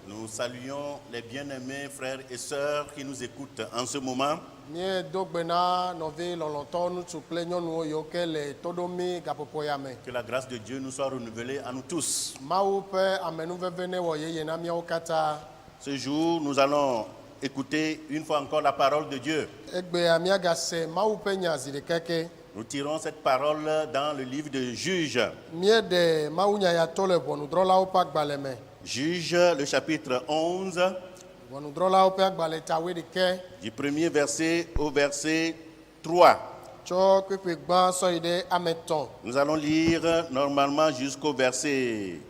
Nous saluons les bien-aimés frères et sœurs qui nous écoutent en ce moment. Que la grâce de Dieu nous soit renouvelée à nous tous. Ce jour, nous allons écouter une fois encore la parole de Dieu. Nous tirons cette parole dans le livre de Juges. Juges, le chapitre 11, du premier verset au verset 3. Nous allons lire normalement jusqu'au verset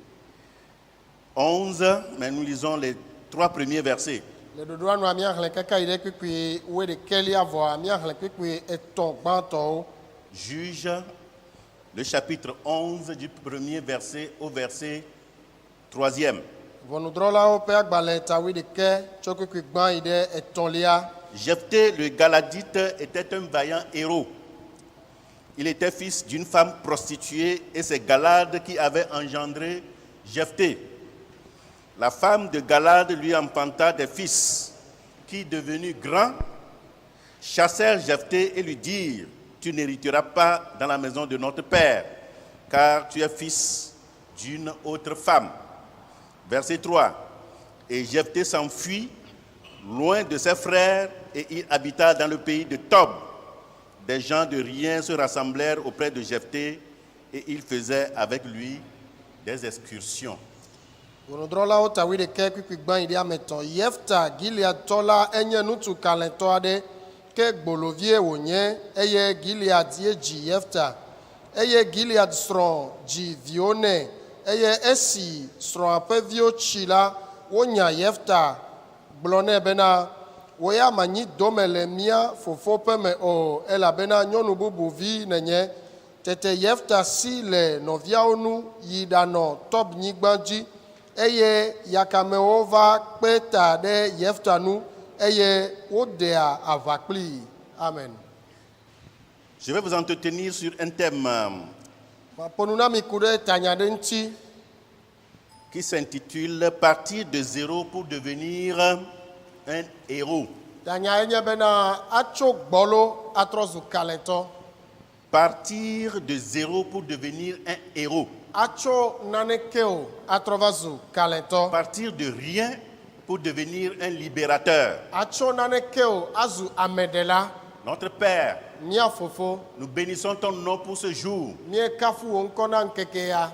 11, mais nous lisons les 3 premiers versets. Juges, le chapitre 11, du premier verset au verset 3e. Jephthé le Galadite était un vaillant héros. Il était fils d'une femme prostituée et c'est Galad qui avait engendré Jephthé. La femme de Galad lui enfanta des fils qui, devenus grands, chassèrent Jephthé et lui dirent: tu n'hériteras pas dans la maison de notre père, car tu es fils d'une autre femme. Verset 3. Et Jephthé s'enfuit loin de ses frères et il habita dans le pays de Tob. Des gens de rien se rassemblèrent auprès de Jephthé et il faisait avec lui des excursions. Woya manyi domele mia fofo peme o elabena nyɔnu bubu vi nenye tete Yefta si le noviawo nu yi ɖanɔ Tob nyigba dzi eye yakamewo va kpe ta ɖe Yefta nu eye wodea aʋa kplii. Amen. Je vais vous entretenir sur un thème qui s'intitule Partir de zéro pour devenir un héros. Partir de zéro pour devenir un héros. Partir de rien pour devenir un libérateur. Notre Père, nous bénissons ton nom pour ce jour.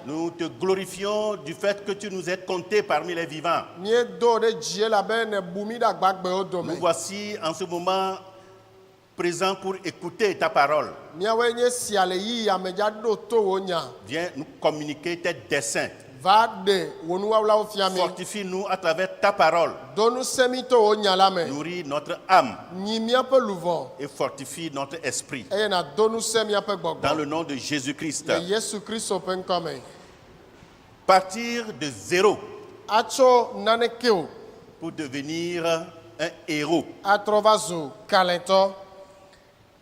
Nous te glorifions du fait que tu nous aies comptés parmi les vivants. Nous voici en ce moment présents pour écouter ta parole. Viens nous communiquer tes desseins. Fortifie-nous à travers ta parole. Nourris notre âme et fortifie notre esprit. Dans le nom de Jésus-Christ. Partir de zéro pour devenir un héros.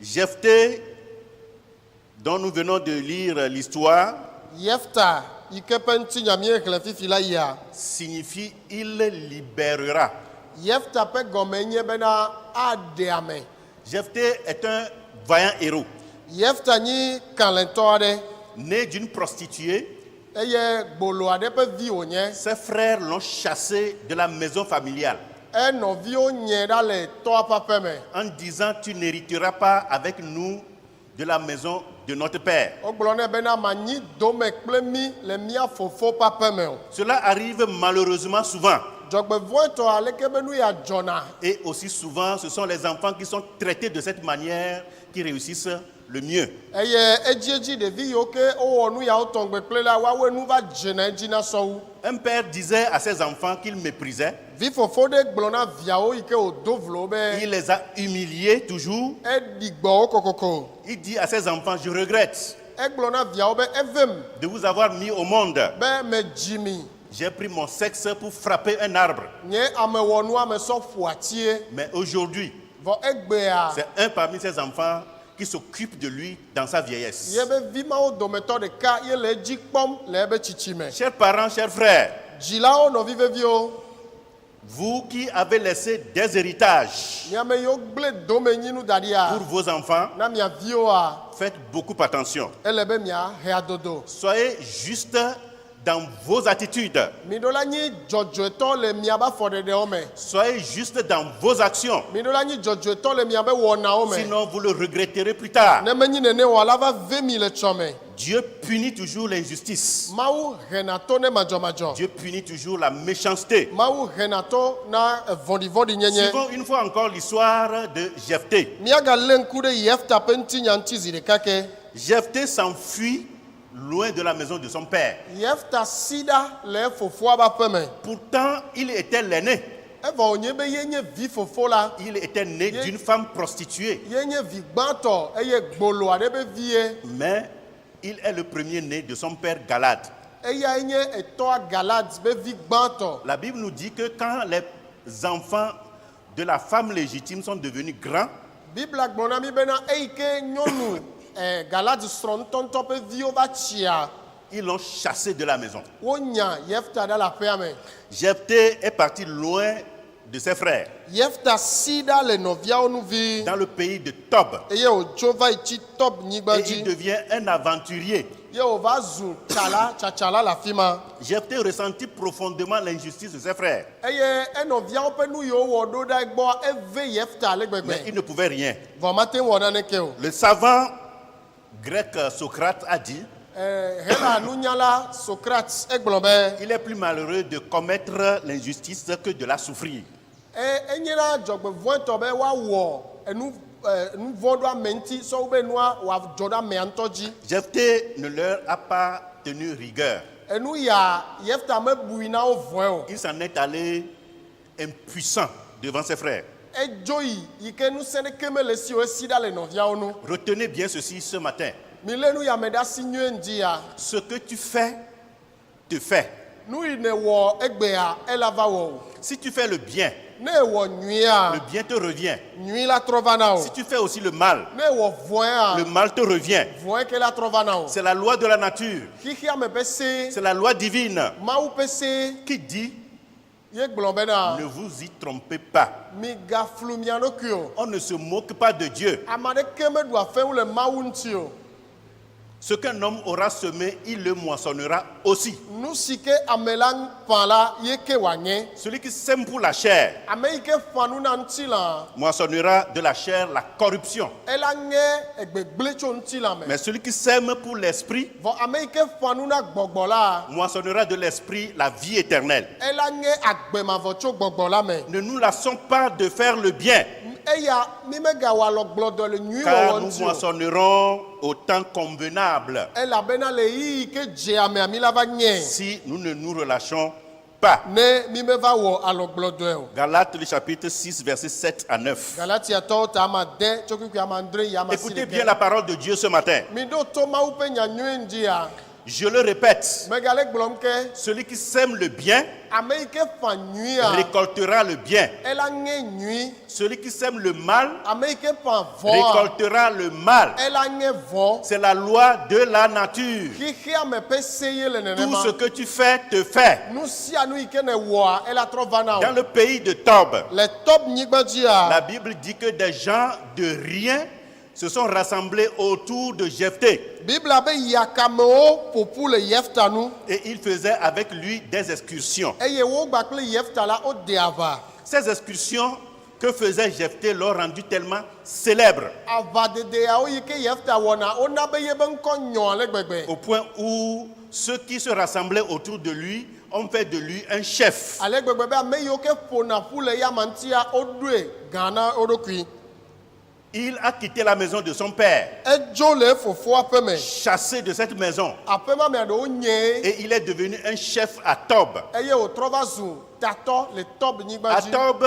Jephthé, dont nous venons de lire l'histoire, signifie il libérera. Jephthé est un vaillant héros. Né d'une prostituée, ses frères l'ont chassé de la maison familiale en disant: tu n'hériteras pas avec nous de la maison de notre père. Cela arrive malheureusement souvent. Et aussi souvent, ce sont les enfants qui sont traités de cette manière qui réussissent le mieux. Un père disait à ses enfants qu'il méprisait. Il les a humiliés toujours. Il dit à ses enfants: je regrette de vous avoir mis au monde. J'ai pris mon sexe pour frapper un arbre. Mais aujourd'hui, c'est un parmi ses enfants qui s'occupe de lui dans sa vieillesse. Chers parents, chers frères, Vous qui avez laissé des héritages miame yiwo gblẽ domenyinu da ɖia pour vos enfants, na mia viwoa faites beaucoup attention. ele be miahe adodo. Soyez juste dans vos attitudes. Miɖo la nyi dzɔdzɔetɔ le miabe afɔɖeɖewo me. Soyez juste dans vos actions. Miɖo la nyi dzɔdzɔetɔ le miabe wɔnawo me. Sinon, vous le regretterez plus tard. Ne menyi nene o la va ve mi le tsɔ me. Dieu punit toujours l'injustice. Mawu hena to ne madzɔmadzɔ. Dieu punit toujours la méchanceté. Mawu hena to na vɔ̃ɖivɔ̃ɖi nyenye. Suivons une fois encore l'histoire de Jephthé. Míagalé ŋku ɖe Yefta ƒe ŋutinya ŋuti zi ɖeka ke. Jephthé s'enfuit loin de la maison de son père. Yefta si ɖa le fofoa ƒe aƒe me. Pourtant, il était l'aîné. Evɔ wònye be ye nye vi fofo la. Il était né d'une femme prostituée. Ye nye vi gbãtɔ eye gbolo aɖe be vie. Mais il est le premier-né de son père Galad. Eyae nye etɔa Galad be vi gbãtɔ. La Bible nous dit que quand les enfants de la femme légitime sont devenus grands, Bibla gblɔ na mi bena eyi ke nyɔnu Galad srɔ̃ ŋutɔŋutɔ ƒe viwo va tsia, ils l'ont chassé de la maison. wonya Yefta ɖe le aƒea me. Jephthé est parti loin de ses frères, Yefta si ɖa le nɔviawo nu vi. dans le pays de Tob. Eye wòtso va yi tsi Tob nyigba Et il dzi. devient un aventurier. Ye wòva zu tsatsala le afi ma. Jephthé ressentit profondément l'injustice de ses frères, Eye enɔviawo ƒe nu yiwo wɔ ɖo ɖa egbɔ eve Yefta le mais gbegbe. il ne pouvait rien. Vɔ mate ŋu wɔ naneke o. Le savant grec Socrate a dit, Hena nunyala Socrate egblɔ be il est plus malheureux de commettre l'injustice que de la souffrir. enye na dzɔgbevɔ̃etɔ be woawɔ nu vɔ̃ ɖo ame ŋuti sɔ be nua wòadzɔ ɖe amea ŋutɔ dzi. Jephthé ne leur a pas tenu rigueur. Enu ya Yefta mebui na wo vɔ̃e o. Il s'en est allé impuissant devant ses frères. Edzo yi ke ŋusẽ ɖeke mele si o esi ɖa le nɔviawo nu. Retenez bien ceci ce matin. Mi lé nu ya me ɖe asi nyuie ŋdi ya. Ce que tu fais, te fait. Nu yi ne wɔ egbea ela va wɔ o. Si tu fais le bien, Ne ewɔ nyuia, le bien te revient. nyui la trɔ va na o. Si tu fais aussi le mal, Ne ewɔ vɔ̃ea, le mal te revient. vɔ̃e ke la trɔ va na o. C'est la loi de la nature. Xixia me ƒe se, C'est la loi divine Mawu ƒe se, qui dit ye gblɔ bena ne vous y trompez pas. migaflu mia ɖokui o. On ne se moque pas de Dieu. Ame aɖeke meɖua feŋu le Mawu ŋuti o. Ce qu'un homme aura semé, il le moissonnera aussi. Nu si ke ame la ƒã la ye ke wòanye. Celui qui sème pour la chair Ame yi ke ƒã nu na ŋutilã, moissonnera de la chair la corruption. ela nye gbegblẽ tso ŋutilã me. Mais celui qui sème pour l'esprit Vɔ ame yi ke ƒã nu na gbɔgbɔ la, moissonnera de l'esprit la vie éternelle. ela nye agbemavɔ tso gbɔgbɔ la me. Ne nous lassons pas de faire le bien, Eya mi megawɔ alɔgblɔdɔ le nyui car wɔwɔ nous ŋuti o. moissonnerons au temps convenable Elabena le ɣeyiɣi ke dze amea mi la va nye. si nous ne nous relâchons pas. Ne mi meva wɔ alɔgblɔdɔe o. Galates le chapitre 6, versets 7 à 9. Galatiatɔwo ta ama de tso kuikui ama andre yi ama si Écoutez bien la ɖeke. parole de Dieu ce matin. Mi ɖo to Mawu ƒe nyanyuie ŋdzia. Je le répète, Megale gblɔm ke celui qui sème le bien ame yi ke ƒã nyuia, récoltera le bien. ela nye nyui. Celui qui sème le mal Ame yi ke ƒã vɔa, récoltera le mal. ela nye vɔ. C'est la loi de la nature. Xixia me ƒe se ye le Tout ce nenema. que tu fais, te fait. Nu sia nu yi ke ne wɔa, ela trɔ va na Dans o. le pays de Tob, Le Tob nyigba dzia, la Bible dit que des gens de rien se sont rassemblés autour de Jephthé Bibla be yakamewo ƒoƒu le Yefta nu. et ils faisaient avec lui des excursions. Eye wo gba kple Yefta la wode aʋa. Ces excursions que faisait Jephthé l'ont rendu tellement célèbre Aʋadedeawo yi ke Yefta wɔna, wona be ye be ŋkɔ nyɔ ale gbegbe. au point où ceux qui se rassemblaient autour de lui ont fait de lui un chef. Ale gbegbe be ame yiwo ke ƒona ƒu le yama ŋutia, woɖoe gã na wo ɖokui. Il a quitté la maison de son père, Edzo le fofoa ƒe me. chassé de cette maison, Aƒema mea ɖewo nye et il est devenu un chef à Tob. eye wòtrɔ va zu tatɔ le Tob nyigba À dzi. Tob,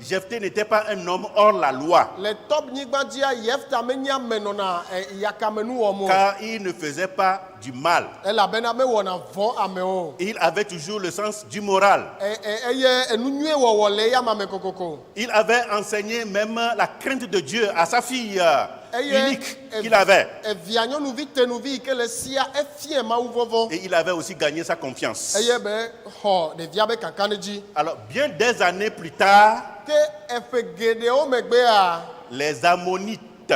Jephthé n'était pas un homme hors la loi, Le Tob nyigba dzia, Yefta menye ame nɔna yakamenu wɔm o. car il ne faisait pas du mal. Elabena mewɔna vɔ amewo. Il avait toujours le sens du moral. Eye enu nyuie wɔwɔ le yama me kokoko. Il avait enseigné même la crainte de Dieu à sa fille unique qu'il avait. evia nyɔnuvi tenuvi yi ke le sia efie mawu vɔvɔ Et il avait aussi gagné sa confiance. eye be xɔ ɖevia be kakanedzi Alors, bien des années plus tard, ke eƒe geɖewo megbea les Ammonites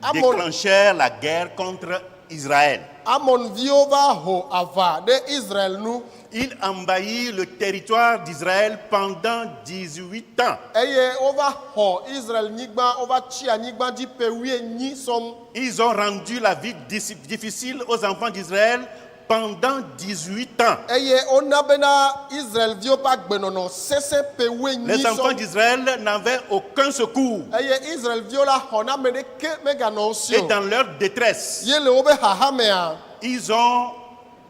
Ammon- déclenchèrent la guerre contre Israël. Amonviwo va ho aʋa ɖe Israel nu Ils envahirent le territoire d'Israël pendant 18 ans. eye wova xɔ Israel nyigba wova tsi anyigba dzi ƒe 18 sɔm Ils ont rendu la vie difficile aux enfants d'Israël pendant 18 ans. eye wona bena Israelviwo ƒe agbenɔnɔ sesẽ ƒe 18 Les enfants sɔm d'Israël n'avaient aucun secours. eye Israelviwo la xɔ na ame ɖeke meganɔ wo si Et o dans leur détresse, ye le wobe xaxamea ils ont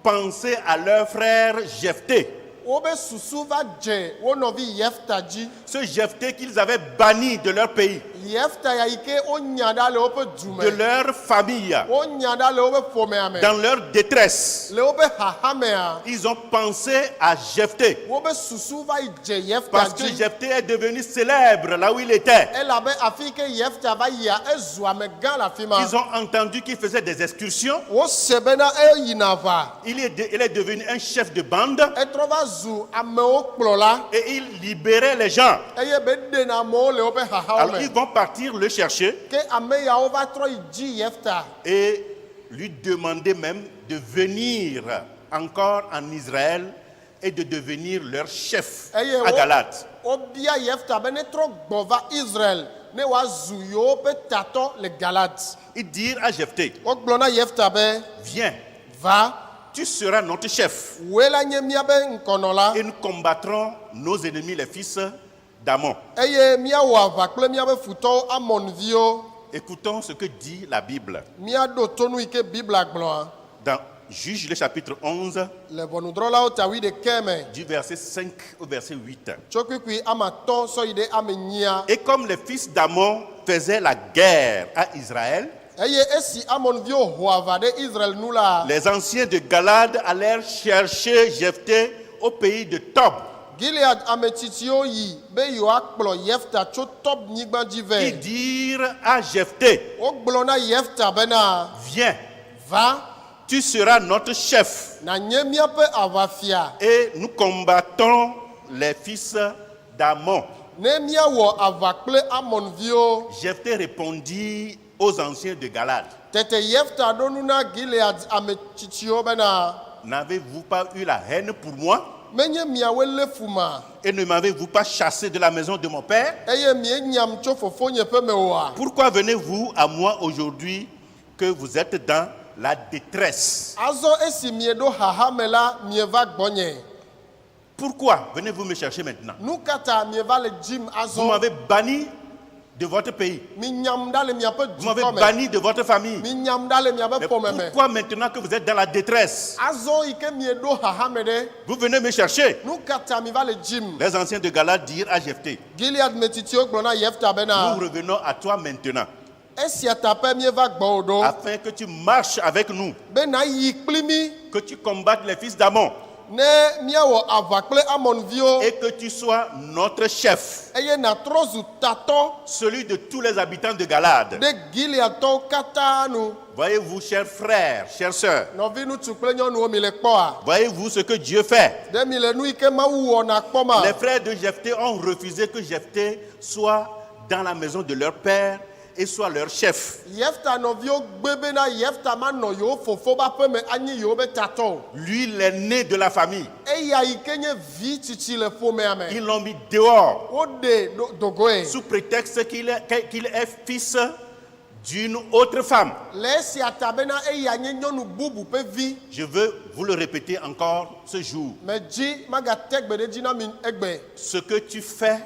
pensé à leur frère Jephthé. wobe susu va dze wo nɔvi Yefta dzi Ce Jephthé qu'ils avaient banni de leur pays, Yefta ya yi ke wonya ɖa le woƒe du de me leur famille. wonya ɖa le woƒe ƒomea me Dans leur détresse, le wobe xaxamea ils ont pensé à Jephthé. wobe susu va yi dze Yefta Parce que dzi Jephthé est devenu célèbre là où il était. elabe afi ke Yefta va yia ezu amegã le afi ma Ils ont entendu qu'il faisait des excursions. wose bena eyina aʋa Il est devenu un chef de bande etrɔ va zu amewo kplɔla et il libérait les gens. eye be ɖena amewo le woƒe xaxawo Alors ils me vont partir le chercher ke ame yawo va trɔ yi dzi Yefta et lui demander même de venir encore en Israël et de devenir leur chef eye à Galate. wobia Yefta be netrɔ gbɔ va Israel ne wòazu yewo ƒe tatɔ le Galate Ils dirent à Jephthé, wogblɔ na Yefta be viens, va tu seras notre chef wòe la nye míabe ŋkɔnɔla et nous combattrons nos ennemis, les fils d'Ammon. eye míawɔ aʋa kple míabe futɔwo Amonviwo Écoutons ce que dit la Bible. míaɖo to nu yi ke Bibla gblɔa Dans Juge le chapitre 11, le ʋɔnudrɔ̃lawo ta 11 me du verset 5 au verset 8. tso kpikpui amatɔ̃ sɔ yi ɖe ame 9 Et comme les fils d'Ammon faisaient la guerre à Israël, eye esi Amonviwo ho aʋa ɖe Israel nu la les anciens de Galade allèrent chercher Jephthé au pays de Tob. Gilead ametsitsiwo yi be yewoakplɔ Yefta tso Tob nyigba dzi Ils vɛ dirent à Jephthé, wogblɔ na Yefta bena viens, va tu seras notre chef nànye míaƒe aʋafia et nous combattons les fils d'Ammon. ne míawɔ aʋa kple Amonviwo Jephthé répondit aux anciens de Galade, tete Yefta ɖo nu na Gilead ametsitsiwo bena n'avez-vous pas eu la haine pour moi menye miawoe lé fu ma et ne m'avez-vous pas chassé de la maison de mon père? eye mienyam tso fofonye ƒe me oa Pourquoi venez-vous à moi aujourd'hui que vous êtes dans la détresse? azɔ esi mieɖo xaxa me la mieva gbɔnye Pourquoi venez-vous me chercher maintenant? nu ka ta mieva le dzim Vous azɔ m'avez banni de votre pays. minyam ɖa le miaƒe Vous m'avez dukɔ me banni de votre famille. minyam ɖa le miaƒe Mais ƒome me pourquoi maintenant que vous êtes dans la détresse, azɔ yi ke mieɖo xaxa me ɖe vous venez me chercher? nu ka ta mieva le dzim Les anciens de Galade dirent à Jephthé, Gilead metsitsiwo gblɔ na Yefta bena nous revenons à toi maintenant, esia ta ƒe mieva gbɔwò ɖo afin que tu marches avec nous, be nàyi kpli mí que tu combattes les fils d'Ammon ne míawɔ aʋa kple Amonviwo et que tu sois notre chef, eye nàtrɔ zu tatɔ celui de tous les habitants de Galade. ɖe Gileadtɔwo katã nu Voyez-vous, chers frères, chères sœurs, nɔvi ŋutsu kple nyɔnuwo mi le kpɔa voyez-vous ce que Dieu fait? ɖe mi le nu yi ke Mawu wɔna kpɔma Les frères de Jephthé ont refusé que Jephthé soit dans la maison de leur père et soit leur chef. Yefta nɔviwo gbe bena Yefta manɔ yewo fofo ƒe aƒe me anyi yewo be tatɔ o Lui, l'aîné de la famille, eya yi ke nye vi tsitsi le ƒomea me ils l'ont mis dehors woɖe dogoe sous prétexte qu'il est fils d'une autre femme. le esia ta bena eya nye nyɔnu bubu ƒe vi Je veux vous le répéter encore ce jour. medzi magate gbe ɖe dzi na mi egbe Ce que tu fais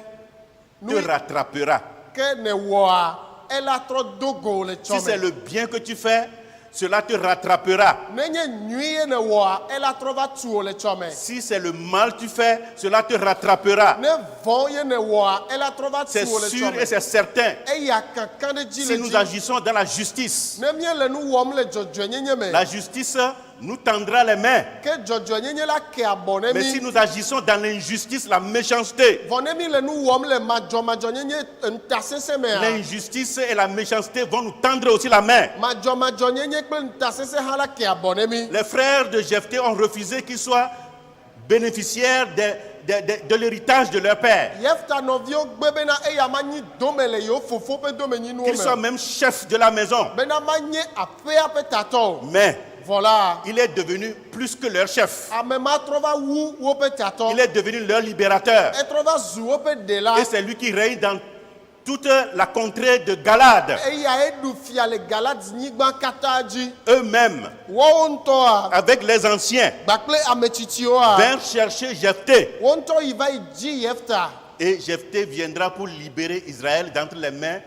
te Oui. rattrapera. ke ne wɔa ela trɔ do go le Si c'est tsɔ me le bien que tu fais, cela te rattrapera. nenye nyui ye ne wɔa ela trɔ va tu wò le tsɔ me Si c'est le mal que tu fais, cela te rattrapera. ne vɔ ye ne wɔa ela trɔ va tu C'est wò le sûr tsɔ et me c'est certain. eya kankan ɖe dzi Si le nous dzi agissons dans la justice, ne míele nu wɔm le dzɔdzɔenyenye me la justice nous tendra les mains. ke dzɔdzɔenyenye la ke abɔ ne Mais si mi nous agissons dans l'injustice, la méchanceté, vɔ ne mi le nu wɔm le madzɔmadzɔnyenye ntasese mea l'injustice et la méchanceté vont nous tendre aussi la main. madzɔmadzɔnyenye kple ntasese hã la ke abɔ ne mi Les frères de Jephthé ont refusé qu'ils soient bénéficiaires de l'héritage de leur père, Yefta nɔviwo gbe bena eya ma nyi dome le yewo fofo ƒe domenyinuwo qu'ils soient me même chefs de la maison. bena ma nye aƒea ƒe tatɔ o. Mais Voilà. il est devenu plus que leur chef. Ame ma trɔ va wu woƒe tatɔ. Il est devenu leur libérateur. Etrɔ va zu woƒe ɖela. Et c'est lui qui règne dans toute la contrée de Galade. Eya eɖu fia le Galadinyigba katã dzi. Eux-mêmes, Woawo ŋutɔa avec les anciens, kpakple ame tsitsiwoa vinrent chercher Jephthé. wo ŋutɔ yi va yi dzi Yefta. Et Jephthé viendra pour libérer Israël d'entre les mains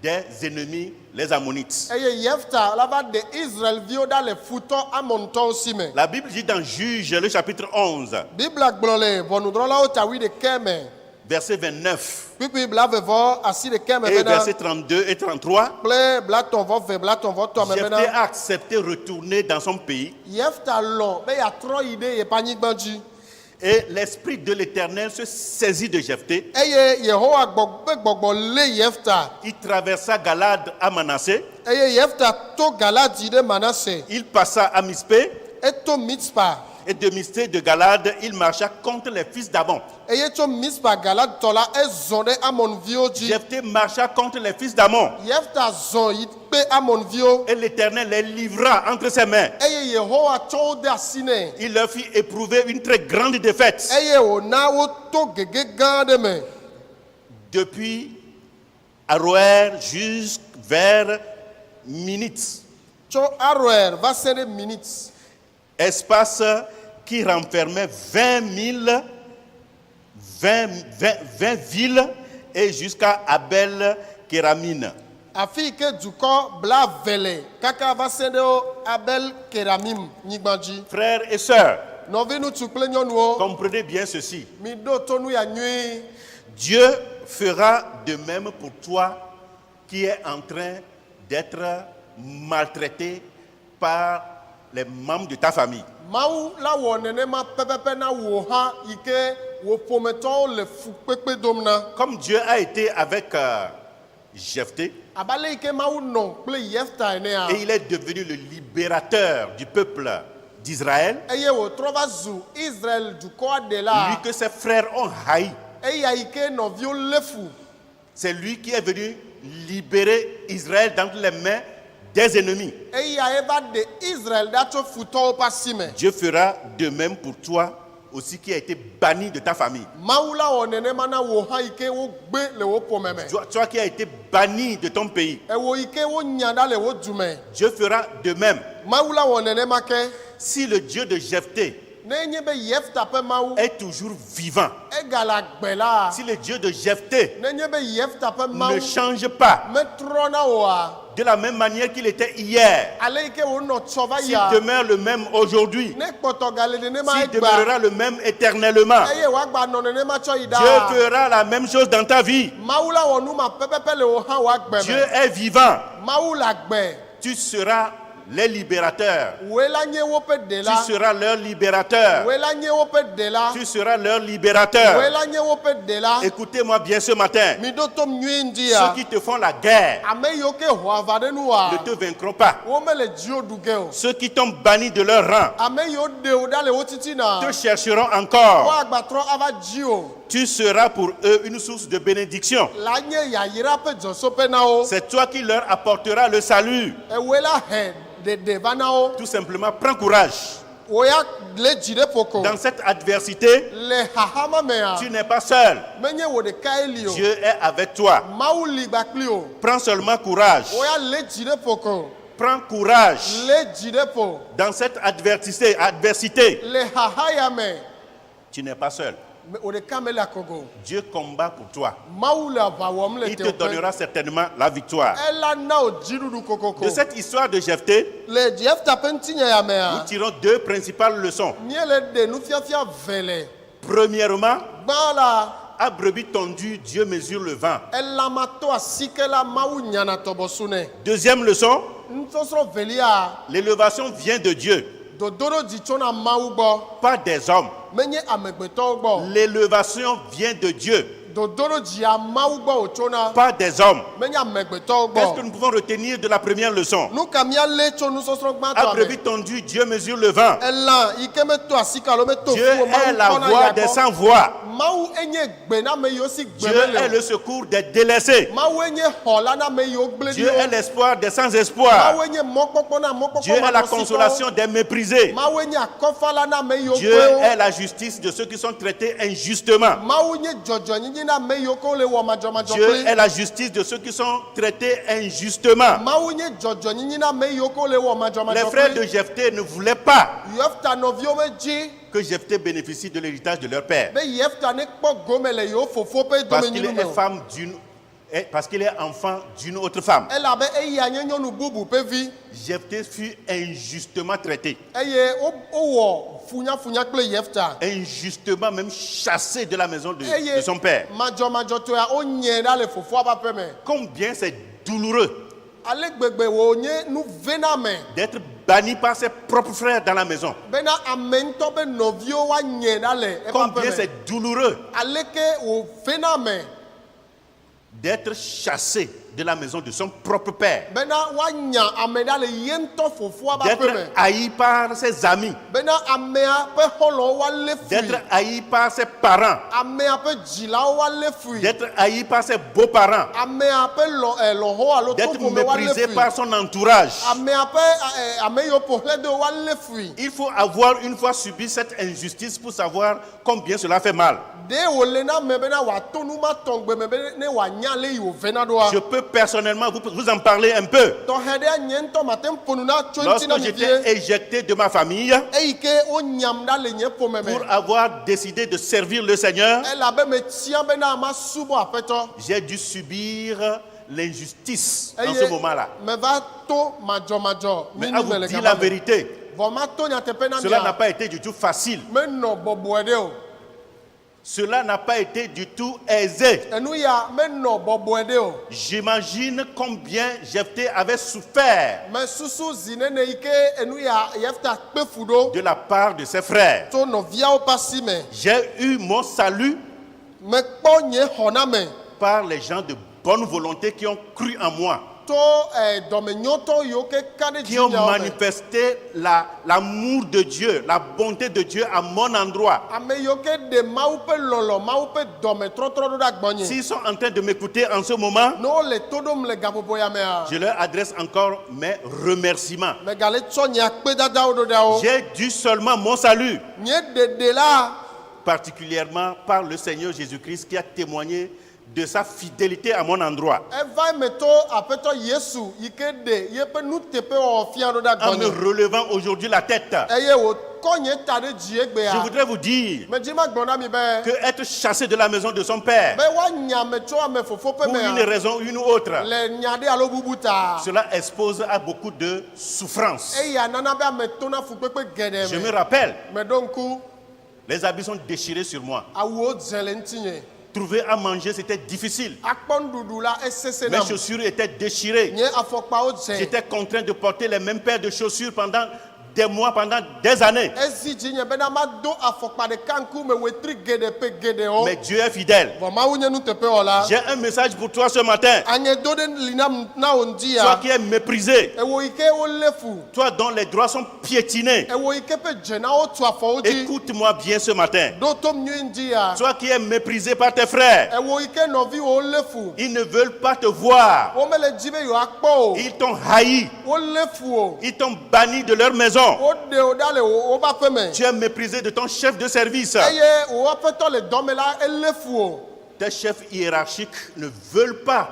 des ennemis, les Ammonites. Eye Yefta la va ɖe Israelviwo ɖa le futɔ Amontɔwo si me. La Bible dit dans Juge, le chapitre 11, Biblia gblɔ le ʋɔnudrɔ̃lawo ta 11 me. verset 29, Kpikpi blavevɔ asi ɖeke me et bena verset 32 et 33, kple blatɔ̃vɔ blatɔ̃vɔ me Jephthé bena a accepté de retourner dans son pays. Yefta lɔ be yeatrɔ yi ɖe yeƒe anyigba dzi Et l'esprit de l'Éternel se saisit de Jephthé. eye Yehowa ƒe gbɔgbɔ lé Yefta Il traversa Galade à Manassé. eye Yefta to Galadi ɖe Manase Il passa à Mispé. eto Mitzpa Et de Mispé de Galade, il marcha contre les fils d'Amon. eye tso Mitzpa Galadtɔ la ezɔ ɖe Amonviwo dzi Jephthé marcha contre les fils d'Amon. Yefta zɔ yi kpe Amonviwo Et l'Éternel les livra entre ses mains. eye Yehowa tsɔ wo de asi nɛ Il leur fit éprouver une très grande défaite. eye wòna woto gege gã aɖe me Depuis Aroer jusqu'vers Minit. tso Aroer va se ɖe Minit Espace qui renfermait 20 villes et jusqu'à Abel Kéramine. afi yi ke dukɔ blave le kaka va se ɖe wo Abel Keramim nyigba dzi Frères et sœurs, nɔvi ŋutsu kple nyɔnuwo comprenez bien ceci. mi ɖo to nu ya nyuie Dieu fera de même pour toi qui es en train d'être maltraité par les membres de ta famille. Mawu la wɔ nenema pɛpɛpɛ na wò hã yi ke wò ƒometɔwo le fukpekpe dom na Comme Dieu a été avec Jephthé, abale yi ke Mawu nɔ kple Yefta enea et il est devenu le libérateur du peuple d'Israël, eye wòtrɔ va zu Israel dukɔa lui ɖela que ses frères ont haï. eya yi ke nɔviwo lé fu C'est lui qui est venu libérer Israël d'entre les mains des ennemis. eya eva ɖe Israel ɖa tso futɔwo ƒe asi me Dieu fera de même pour toi aussi qui a été banni de ta famille. Mawu la wɔ nenema na wò hã yi ke wogbe le wò ƒome me Toi qui as été banni de ton pays. ewò yi ke wonya ɖa le wò dume Dieu fera de même. Mawu la wɔ nenema ke Si le Dieu de Jephthé ne nye be Yefta ƒe Mawu est toujours vivant, egale agbe la si le Dieu de Jephthé ne nye be Yefta ƒe ne Mawu change pas metrɔna oa de la même manière qu'il était hier, ale yi ke wònɔ tsɔ va s'il yia demeure le même aujourd'hui, ne kpɔtɔ gale nenema s'il egba demeurera le même éternellement, eye wòagba nɔ nenema tsɔ yi Dieu ɖaa fera la même chose dans ta vie. Mawu la wɔ nu ma pɛpɛpɛ le wò hã wò agbe Dieu me est vivant. Mawu le agbe Tu seras les libérateurs. wòe la nye woƒe Tu ɖela seras leur libérateur. wòe la nye woƒe ɖela Tu seras leur wòe libérateur. la nye woƒe ɖela Écoutez-moi bien ce matin. mi ɖo tom nyui ŋdi Ceux ya qui te font la guerre ame yiwo ke ho ava ɖe nu wa ne te vaincront pas. womele dziwo ɖu ge o Ceux qui t'ont banni de leur rang ame yiwo ɖe wo ɖa le wo titina te chercheront encore. woagba trɔ ava dzi o Tu seras pour eux une source de bénédiction. la nye yayra ƒe dzɔsoƒe na wo C'est toi qui leur apporteras le salut. ewoe la he ɖeɖe va na wo Tout simplement, prends courage. wò ya lé dzi ɖe ƒoko Dans cette adversité, le xaxama mea tu n'es pas seul. menye wò ɖekae li o Dieu est avec toi. Mawu li gbakpli o Prends seulement courage. wò ya lé dzi ɖe ƒoko Prends courage. lé dzi ɖe ƒo Dans cette adversité, le xaxa ya me tu n'es pas seul. wò ɖeka mele akogo Dieu combat pour toi. Mawu le aʋa wɔm le Il te teƒe donnera certainement la victoire. ela na wò dziɖuɖu kokoko De cette histoire de Jephthé, le Yefta ƒe ŋutinya ya nous mea tirons deux principales leçons. míele ɖe nufiafia ve le Premièrement, gbã la à brebis tondue, Dieu mesure le vent. elãma to asike la Mawu nyana tɔbɔsu nɛ Deuxième leçon, nusɔsrɔ̃ velia l'élévation vient de Dieu. dodoro dzi tso na Mawu gbɔ. pas des hommes. Menye amegbetɔwo gbɔ. L'élévation vient de Dieu, Dodoro dzia Mawu gbɔ wòtso na. pas des hommes. Menye amegbetɔwo Qu'est-ce que gbɔ. nous pouvons retenir de la première leçon? Nu ka míalé tso nusɔsrɔ̃ À gbãtɔ brebis me. tondue, Dieu mesure le vent. Elã yi ke meto asi ka alo meto Dieu fu o, est Mawu la kpɔna voix ya des gbɔ. sans voix. Mawu enye gbe na ame yiwo si gbe Dieu me est le le secours des délaissés. o. Mawu enye xɔ la na ame yiwo gble Dieu ɖi est o. l'espoir des sans espoir. Mawu enye mɔkpɔkpɔ na Dieu est la mɔkpɔkpɔ consolation des méprisés. Mawu enye akɔfa la na ame yiwo Dieu gbe est o. la justice de ceux qui sont traités injustement. Mawu nye dzɔdzɔnyinyi na ame yiwo ke le wɔ madzɔmadzɔ Dieu est kpli. la justice de ceux qui sont traités injustement. Mawu nye dzɔdzɔnyinyi na ame yiwo ke le wɔ Les madzɔmadzɔ frères de kpli. Jephthé ne voulaient pas Yefta nɔviwo medzi que Jephthé bénéficie de l'héritage de leur père. be Yefta ne kpɔ gome le yiwo fofo ƒe Parce qu'il domenyinu me est o. parce qu'il est enfant d'une autre femme. Elabe eya nye nyɔnu bubu ƒe vi Jephthé fut injustement traité. eye wowɔ funyafunya kple Yefta. Injustement même chassé de la maison de Eye son père. madzɔmadzɔtɔa wonyae ɖa le fofoa ƒe aƒe me. Combien c'est douloureux Ale gbegbe wònye nu vɛ na ame d'être banni par ses propres frères dans la maison. bena ame ŋutɔ be nɔviwo woanyae ɖa le eƒe Combien aƒe me. c'est douloureux Aleke wòvɛ na ame d'être chassé de la maison de son propre père. bena woanya ame ɖa le ye ŋutɔ fofoa ƒe aƒe D'être me. haï par ses amis. Bena amea ƒe xɔlɔwo woalé fui. D'être haï par ses parents. Amea ƒe dzilawo woalé fui. D'être haï par ses beaux-parents. Amea ƒe lɔho alo D'être toƒome woalé méprisé fui. par son entourage. Amea ƒe ame yiwo ƒo xlẽ de woalé fui. Il faut avoir une fois subi cette injustice pour savoir combien cela fait mal. De wòle na ame bena wòato nu ma tɔŋgbe me be ne wòanya le yi wòvɛ na ɖoa. Je peux personnellement vous en parler un peu. Tɔxɛ ɖe nye ŋutɔ mate ŋu ƒo nu na tso ŋuti Lorsque na mi j'étais vie. éjecté de ma famille Eyi ke wonyam ɖa le nye ƒome me. pour avoir décidé de servir le Seigneur, Elabe metia bena masubɔ aƒetɔ. j'ai dû subir l'injustice en ce Eye moment-là. meva to madzɔmadzɔ Mais à nyinyi vous me le dire la gama me. vérité, Vɔ ma to nyateƒe na cela n'a mia. pas été du tout facile. Menɔ bɔbɔe ɖe o. Cela n'a pas été du tout aisé. Enu ya menɔ bɔbɔe ɖe o. J'imagine combien Jephthé avait souffert Me susu zi nene yi ke enu ya Yefta kpe fu ɖo de la part de ses frères. to nɔviawo ƒe asi me. J'ai eu mon salut Mekpɔ nye xɔname par les gens de bonne volonté qui ont cru en moi, to dɔmenyɔtɔ yiwo ke ka ɖe qui ont dzinyawo me. manifesté l'amour de Dieu, la bonté de Dieu à mon endroit. Ame yiwo ke ɖe Mawu ƒe lɔlɔ, Mawu ƒe dɔmetrɔtrɔ ɖo ɖe agbɔnye. S'ils sont en train de m'écouter en ce moment, Ne wole to ɖom le gaƒoƒo ya mea, je leur adresse encore mes remerciements. megale tsɔ nye akpedadawo ɖo ɖa wo. J'ai dû seulement mon salut, Nye ɖeɖe la particulièrement par le Seigneur Jésus-Christ qui a témoigné de sa fidélité à mon endroit, eva eme to aƒetɔ Yesu yi ke ɖe yeƒe nuteƒewɔwɔ fia ɖo ɖe en me agbɔnye. relevant aujourd'hui la tête. Eye wòkɔ nye ta ɖe dzi Je egbea. voudrais vous dire Medzi magblɔ na mi be que être chassé de la maison de son père, be woanya ame tso ame fofo ƒe pour une mea raison ou une autre, le nya ɖe alo bubu ta. cela expose à beaucoup de souffrance. Eya nana be ame to na fukpekpe geɖe Je me me. rappelle, Meɖo ŋku les habits sont déchirés sur moi. awuwo dze le ŋutinye. Trouver à manger, c'était difficile. Akpɔ nuɖuɖu la esese Mes nam. chaussures étaient déchirées. Nye afɔkpawo dze. J'étais contraint de porter les mêmes paires de chaussures pendant des mois, pendant des années. Ezi dzi nye bena mado afɔkpa ɖeka ŋkume wetri geɖe ƒe geɖewo. Mais Dieu est fidèle. Vɔ Mawu nye nuteƒewɔla. J'ai un message pour toi ce matin. Anyedo ɖe li na wo ŋdi Toi ya. qui es méprisé, Ewo yi ke wolé fu. toi dont les droits sont piétinés, Ewo yi ke ƒe dzenawo tu afɔwo dzi. écoute-moi bien ce matin. Ɖo tom nyui ŋdi ya. Toi qui es méprisé par tes frères, Ewo yi ke nɔviwo wolé fu. ils ne veulent pas te voir. Womele dzi be yewoakpɔ o. Ils t'ont haï. Wolé fu o. Ils t'ont banni de leur maison. Woɖe wo ɖa le woƒe aƒe me. Tu es méprisé de ton chef de service. Eye wo aƒetɔ le dɔme la elé fu o. Tes chefs hiérarchiques ne veulent pas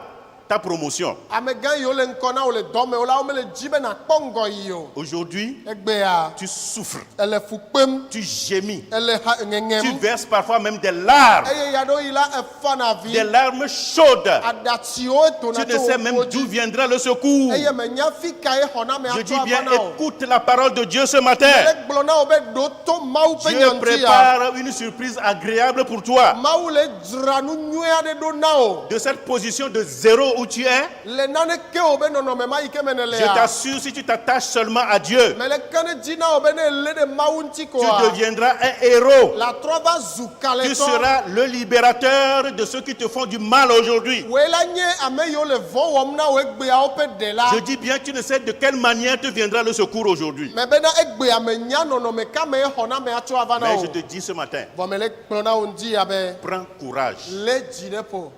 ta promotion. Amegã yiwo le ŋkɔ na wo le dɔme wo la womele dzi be nakpɔ ŋgɔ yi o. Aujourd'hui, Egbea tu souffres, ele fu kpem. tu gémis, Ele tu ŋeŋem. verses parfois même des larmes, Eye ya ɖo yi la efana avi. des larmes chaudes. Aɖatsiwo etona Tu ne sais même d'où viendra le secours. Eye menya fi ka ye xɔ na me Je atsɔ dis bien, ava na o. écoute la parole de Dieu ce matin. Ele gblɔ na wo be ɖo to Mawu ƒe Dieu nya ŋuti ya. prépare une surprise agréable pour toi. Mawu le dzra nu nyui aɖe ɖo na o. De cette position de 0 où tu es, le nane ke o be nɔnɔme ma yi ke me ne le je ya. t'assure, si tu t'attaches seulement à Dieu, Mais le kane dzi na o be ne le ɖe Mawu ŋuti tu koa. deviendras un héros. La trɔ va zu Tu kaletɔ. seras le libérateur de ceux qui te font du mal aujourd'hui. Woe la nye ame yiwo le vɔ wɔm na wo egbeawo ƒe ɖela. Je dis bien, tu ne sais de quelle manière te viendra le secours aujourd'hui. Mɛ bena egbea me nya nɔnɔme ka me xɔ na me atsɔ ava na Mais o. je te dis ce matin, Vɔ me le kplɔ na wo ŋdi abe prends courage. le dzi ɖe ƒo.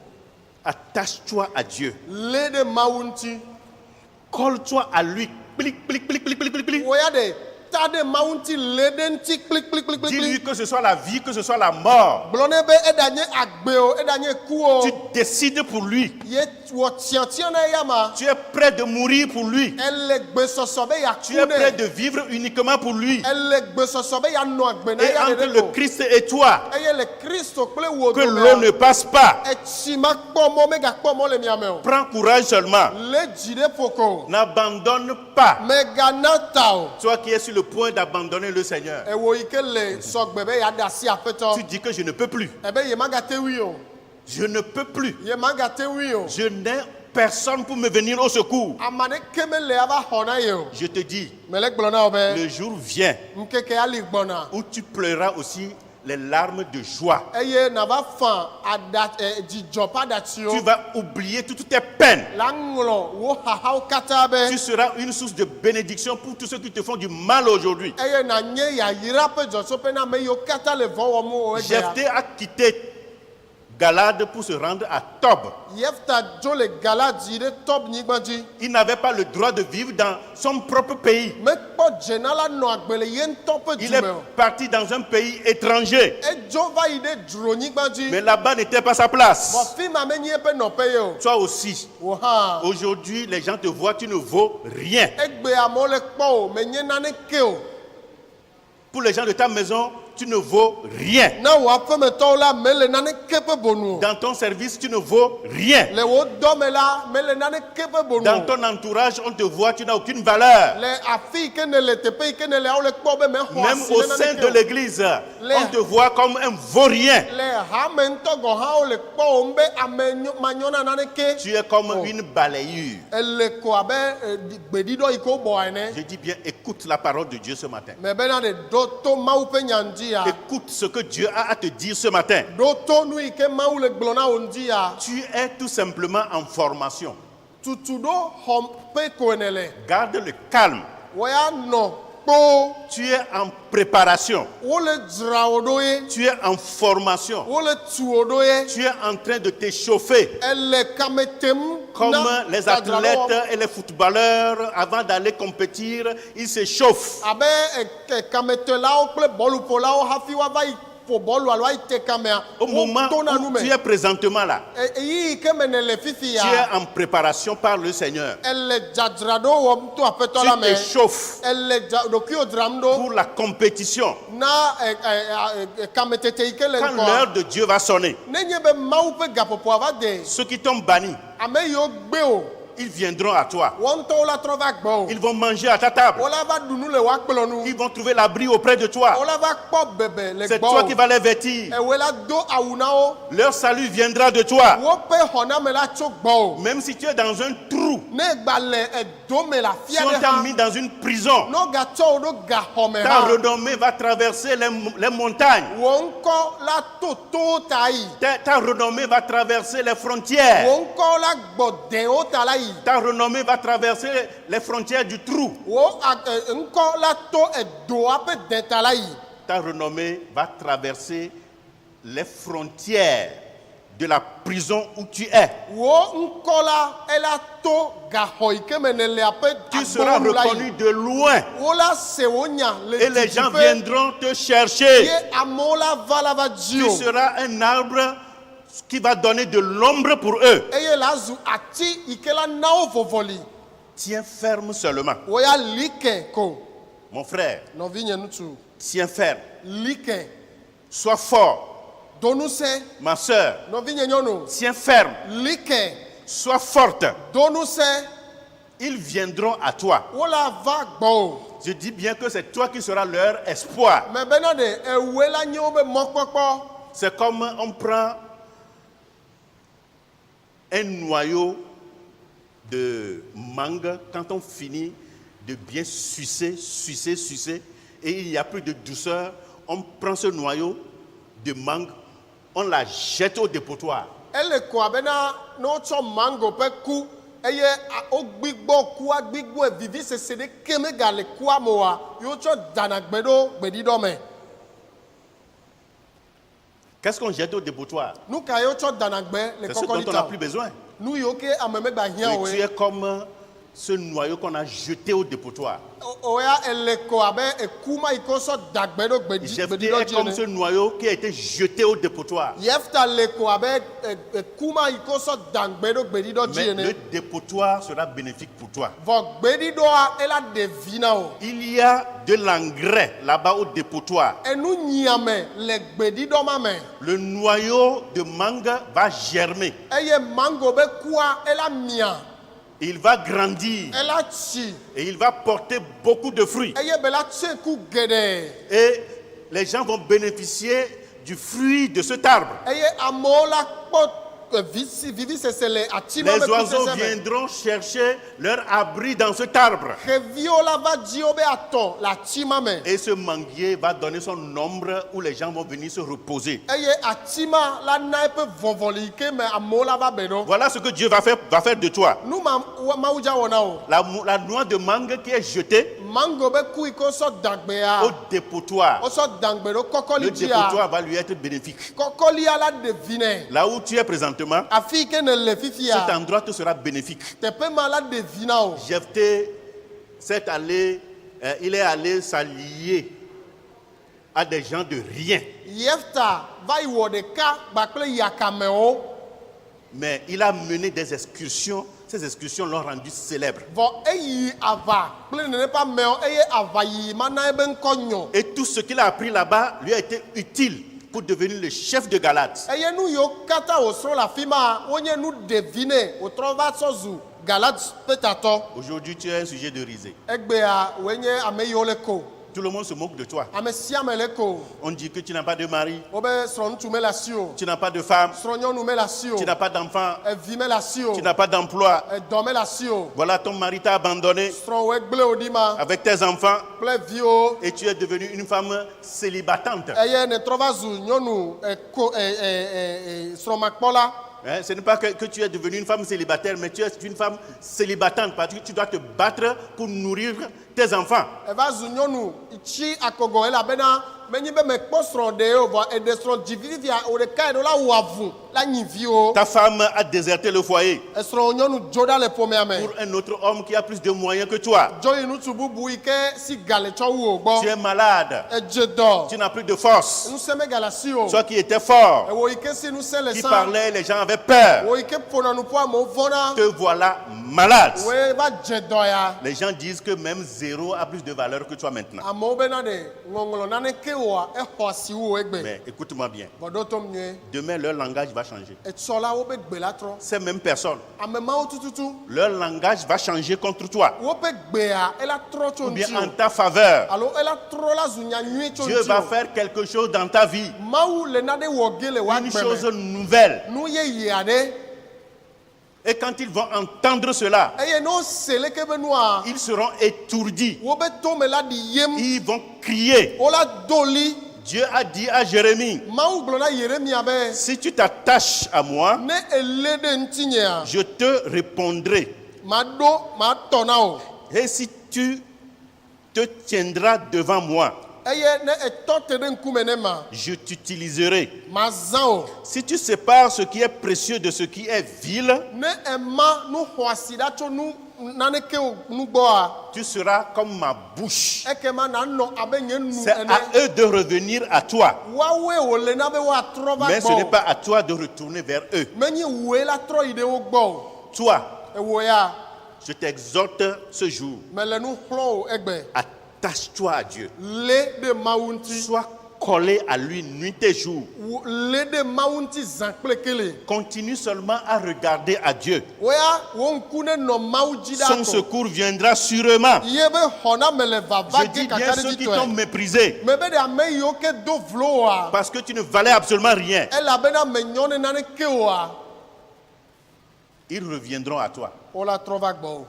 Attache-toi à Dieu. Le ɖe Mawu ŋuti. Colle-toi à lui. Plic, plic, plic, plic, plic, plic, plic. Wo ya ɖe ta ɖe Mawu ŋuti le ɖe ŋuti kplikplikplikpli. Dis-lui que ce soit la vie, que ce soit la mort. Gblɔ nɛ be eɖa nye agbe o, eɖa nye ku o. Tu décides pour lui. Ye wɔ tiɛtiɛ na eya ma. Tu es prêt de mourir pour lui. Ele gbesɔsɔ be Tu yaku es prêt nɛ. de vivre uniquement pour lui. Ele gbesɔsɔ be yanɔ agbe na Et eya entre ɖe le ko. Christ et toi, Eye le Kristo kple wo que l'eau ne domea. passe pas. Etsi ma kpɔ mɔ megakpɔ mɔ le mia me o. Prends courage seulement. Le dzi ɖe ƒo ko. N'abandonne pas. Megana ta o. Toi qui es sur le point d'abandonner le Seigneur. Ewo yi ke le sɔgbe be yaɖe asi aƒetɔ. Tu dis que je ne peux plus. Ebe ye magate wui o. Je ne peux plus. Ye magate wui o. Je n'ai personne pour me venir au secours. Ame ɖeke me le ava xɔ na ye o. Je te dis, Me le gblɔ na wo be le jour vient ŋkeke ali gbɔna. où tu pleureras aussi les larmes de joie. Eye nava fa dzidzɔ ƒe aɖatsiwo. Tu vas oublier toutes tes peines. La ŋlɔ wo xaxawo katã be. Tu seras une source de bénédiction pour tous ceux qui te font du mal aujourd'hui. Eye nanye yayra ƒe dzɔtsoƒe na ame yiwo katã le vɔ wɔm o egbea. Jephthé a quitté Galade pour se rendre à Tob. Yefta dzo le Galade yi ɖe Tob nyigba dzi. Il n'avait pas le droit de vivre dans son propre pays. Mekpɔ dzena la nɔ agbe le ye ŋutɔ ƒe Il est dume o. parti dans un pays étranger. Edzo va yi ɖe dzronyigba dzi. Mais là-bas n'était pas sa place. Vɔ fi ma menye eƒe nɔƒe ye o. Toi aussi. Wò hã. Aujourd'hui, les gens te voient, tu ne vaux rien. Egbe amewo le kpɔ o, menye naneke o. Pour les gens de ta maison, tu ne vaux rien. Na wò aƒemetɔwo la mele naneke ƒe bonu o. Dans ton service, tu ne vaux rien. Le wo dɔme la mele naneke ƒe bonu Dans o. ton entourage, on te voit, tu n'as aucune valeur. Le afi yi ke ne le teƒe yi ke ne le awo le kpɔ be mexɔ Même asi au le sein naneke de o. l'église, on te voit comme un vaurien. Le hame ŋutɔ gɔ hã wo le kpɔ o be ame manyɔ na naneke. Tu es comme une balayure. Ele ko abe gbeɖiɖɔ yi ke wobɔ ene. Je dis bien, écoute la parole de Dieu ce matin. Mɛ bena ɖe ɖo to Mawu ƒe nya ŋdzi ya. Écoute ce que Dieu a à te dire ce matin. Ɖo to nu yi ke Mawu le gblɔ na wo ŋdzi ya. Tu es tout simplement en formation. Tutu ɖo xɔ ƒe ko ene le. Garde le calme. Wɔ ya nɔ kpo. Tu es en préparation. Wole dzra wo ɖo ye. Tu es en formation. Wole tu wo ɖo ye. Tu es en train de t'échauffer. Ele kame tem. Comme na les dzadzra ɖo wɔm. athlètes et les footballeurs, avant d'aller compétir, ils s'échauffent. Abe kametelawo kple bɔluƒolawo hafi woava yi ƒo bɔlu alo ayi te kamea. Au moment Wotona nu où me. tu es présentement là, Eyi yi ke me ne le fifi tu ya. es en préparation par le Seigneur. Ele dzadzra ɖo wɔm to aƒetɔ la Tu me. t'échauffes Ele ɖokuiwo dzram ɖo pour la compétition. na kametete yi ke le Quand ŋkɔ. l'heure de Dieu va sonner, Nenye be Mawu ƒe gaƒoƒoa va de. ceux qui t'ont banni, Ame yiwo gbe o. ils viendront à toi. Wɔn ŋutɔwo la trɔ va gbɔ o. Ils vont manger à ta table. Wola va ɖu nu le woakplɔ nu. Ils vont trouver l'abri auprès de toi. Wola va kpɔ bebe le C'est gbɔ toi o. qui vas les vêtir. Ewoe la do awu na wo. Leur salut viendra de toi. Woƒe xɔname la tso gbɔ o. Même si tu es dans un trou, Ne gba le edome le si afia on ɖe t'a hã. mis dans une prison, Ne wogatsɔ wo ɖo gaxɔme ta hã. renommée va traverser les montagnes. Wò ŋkɔ la to towo ta yi. Ta renommée va traverser les frontières. Wò ŋkɔ la gbɔ dewo ta la yi. Ta renommée va traverser les frontières du trou. Wò ŋkɔ la to edoa ƒe deta la yi. Ta renommée va traverser les frontières de la prison où tu es. Wò ŋkɔ la ela to gaxɔ yi ke me ne le aƒe Tu seras agbɔnu la reconnu yi. de loin Wo la se wo nya le et les gens didiƒe. viendront te chercher. Ye amewo la va dzi Tu o. seras un arbre qui va donner de l'ombre pour eux. Eye la zu ati yi ke la na wo vɔvɔli. Tiens ferme seulement. Wo ya li ke ko. Mon frère, Nɔvinye ŋutsu. tiens ferme. Li ke. Sois fort. Do ŋusẽ. Ma sœur, Nɔvinye nyɔnu. tiens ferme. Li ke. Sois forte. Do ŋusẽ. Ils viendront à toi. Wo la va gbɔ o. Je dis bien que c'est toi qui seras leur espoir. Mɛ bena de ewoe la nye wobe mɔkpɔkpɔ. C'est comme on prend un noyau de mangue, quand on finit de bien sucer, et il n'y a plus de douceur, on prend ce noyau de mangue, on la jette au dépotoir. ele ko abena no cho mango pe ku eye ogbigbo ku agbigbo vivi sese de keme gale ku amoa yo cho danagbedo gbedido me. Qu'est-ce qu'on jette au dépotoir? Nous ka yo cho danagbe le C'est ce dont on n'a kokolita. plus besoin. Nous yo ke ameme gba hian Oui, tu we. es comme ce noyau qu'on a jeté au dépotoir. Oya ele ko abe ekuma ikoso dagbedo Jephthé gbedido est comme ce jene. noyau qui a été jeté au dépotoir. Yefta le ko abe ekuma ikoso dagbedo gbedido Mais le jene. dépotoir sera bénéfique pour toi. Vo gbedido a ela devina o. Il y a de l'engrais là-bas au dépotoir. Enu nyiame le gbedido ma me. Le noyau de mangue va germer. Eye mango be kwa ela mia. Il va grandir Ela chi. et il va porter beaucoup de fruits. Eye bela tse ku gede. Et les gens vont bénéficier du fruit de cet arbre. Eye amola kpo vivi sesele atima Les be oiseaux kusese me. viendront chercher leur abri dans cet arbre. Reviola va dio be ato la tima me. Et ce manguier va donner son ombre où les gens vont venir se reposer. Eye atima la naipe vovoli ke me amola va bedo. Voilà ce que Dieu va faire de toi. Nu mauja wona o. La noix de mangue qui est jetée Mango be ku iko so dagbea. au dépotoir. O so dagbedo kokoli Le dia. dépotoir va lui être bénéfique. Kokoli ala devine. Là où tu es présentement, Afi ke ne le fifia. cet endroit te sera bénéfique. Tepe mala devina o. Jephthé il est allé s'allier à des gens de rien. Yefta va iwo de ka bakle yakame o. Mais il a mené des excursions. Ces excursions l'ont rendu célèbre. Vo eyi ava ple ne pa me o eye ava yi mana ebe nkonyo. Et tout ce qu'il a appris là-bas lui a été utile pour devenir le chef de Galate. Eye nu yo kata osro la fima onye nu devine o trova sozu galat petato. Aujourd'hui, tu es un sujet de risée. Egbea wenye ame yo le ko. Tout le monde se moque de toi. Ame siame le ko. On dit que tu n'as pas de mari, Obe sron tu me la sio. tu n'as pas de femme, Sronyo nu me la sio. tu n'as pas d'enfant, E vi me la sio. tu n'as pas d'emploi. E do me la sio. Voilà, ton mari t'a abandonné Sron we gble odima. avec tes enfants Ple vi o. et tu es devenue une femme célibatante. Eye ne trova zu nyonu sron makpola. Hein, ce n'est pas que tu es devenue une femme célibataire, mais tu es une femme célibatante parce que tu dois te battre pour nourrir tes enfants. Eva zu nyɔnu tsi akogo elabena menyi be mekpɔ srɔ̃ ɖe o vɔ eɖe srɔ̃ dzivivia o ɖeka yi ɖo la wɔ avu la nyi viwo. Ta femme a déserté le foyer Esrɔ̃ nyɔnu dzo ɖa le ƒomea me. pour un autre homme qui a plus de moyens que toi. Dzo yi ŋutsu bubu yi ke si ga le tsɔ wu o gbɔ. Tu es malade, Edze dɔ. tu n'as plus de force. Ŋusẽ megale asi o. Toi qui étais fort, Ewo yi ke si ŋusẽ le qui sã. parlait, les gens avaient peur. Wo yi ke ƒona nu ƒo amewo vɔna. Te voilà malade. Wo va dze dɔ ya. Les gens disent que même zéro a plus de valeur que toi maintenant. Amewo bena ɖe ŋɔŋlɔ naneke oa exɔ asi wu egbe. Mais écoute-moi bien. Bɔdɔ tom nyuie. Demain, leur langage va changer. Etsɔla wo be gbe la trɔ. Ces mêmes personnes, Ame mawo tututu. leur langage va changer contre toi. Wo be gbea ela trɔ tso Ou bien ŋuti en o. ta faveur. Alo ela trɔ la zu nya nyui tso Dieu ŋuti va o. faire quelque chose dans ta vie. Mawu le nane wɔ ge le wa Une chose gbɛmɛ. nouvelle. Nu yeye aɖe. Et quand ils vont entendre cela, Eye ne wose leke be nua. ils seront étourdis. Wo be tome la ɖi yem. Ils vont crier. Wo la do li. Dieu a dit à Jérémie, Mawu gblɔ na Yeremia be. si tu t'attaches à moi, Ne ele ɖe ŋutinyea. je te répondrai. Ma tɔ na o. Et si tu te tiendras devant moi, Eye ne etɔ te ɖe ŋkume ne ma. je t'utiliserai. Ma zã o. Si tu sépares ce qui est précieux de ce qui est vil, Ne ema nu xɔasi ɖa tso nu naneke o nu gbɔa. tu seras comme ma bouche. Ekema nanɔ abe nye nu C'est ene. à eux de revenir à toi. Woawoe wòle na be woatrɔ va Mais ce n'est gbɔ. pas à toi de retourner vers eux. Menye woe la trɔ yi ɖe wo gbɔ o. Toi, Ewo ya, je t'exhorte ce jour, mele nu xlɔ̃ o egbe. attache-toi à Dieu. Le ɖe Mawu ŋuti. Sois collé à lui nuit et jour. Le ɖe Mawu ŋuti zã kple kele. Continue seulement à regarder à Dieu. Woya wo ŋku ne nɔ Mawu dzi ɖa Son ko. secours viendra sûrement. Ye be xɔna me le vava Je ge dis bien kaka ceux ɖe qui t'ont dzitɔe. méprisé Me be ɖe ame yiwo ke do vlo oa. parce que tu ne valais absolument rien. Elabena me nyɔ ne naneke oa. ils reviendront à toi. wola trɔ va gbɔ o.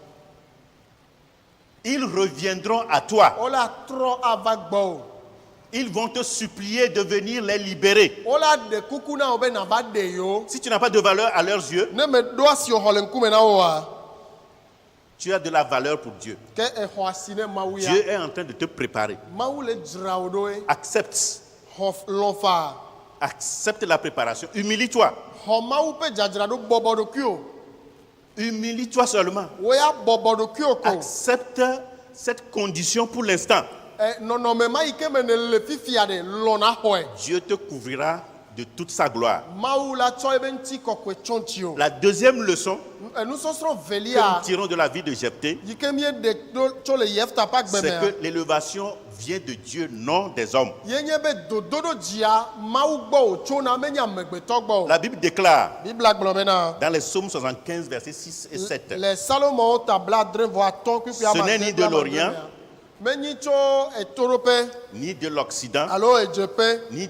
Ils reviendront à toi. wola trɔ ava gbɔ o. Ils vont te supplier de venir les libérer. wola ɖe kuku na wo be nava ɖe yewo. Si tu n'as pas de valeur à leurs yeux, ne me ɖo asi xɔ le ŋkume na wo wa. tu as de la valeur pour Dieu. ke exɔ asi ne mawu ya. Dieu est en train de te préparer. mawu le dzra wo ɖo ye. Accepte. xɔ lɔfa. Accepte la préparation. Humilie-toi. xɔ mawu ƒe dzadzraɖo bɔbɔ ɖokui o. Humilie-toi seulement. wo ya bɔbɔ ɖokui o ko. Accepte cette condition pour l'instant. nɔnɔme ma yi ke me ne le fifia ɖe lɔna xɔe. Dieu te couvrira de toute sa gloire. mawu la tsɔ ebe ŋuti kɔkɔe tsɔ ŋuti o. La deuxième leçon nusɔsrɔ̃ que velia. nous tirons de la vie de Jephthé, yi ke mie ɖe ɖo tso le Yefta ƒe c'est agbemea. que l'élévation vient de Dieu, non des hommes. ye nye be dodoɖo dzia mawu gbɔ o tso na menye amegbetɔ gbɔ o. La Bible déclare bibla gblɔ bena. dans les psaumes 75, versets 6 et 7, le Salomo tabla adre vɔ atɔ kpekpe Ce n'est ni de l'Orient, menyi tso etoɖoƒe ni de l'Occident, alo edzeƒe ni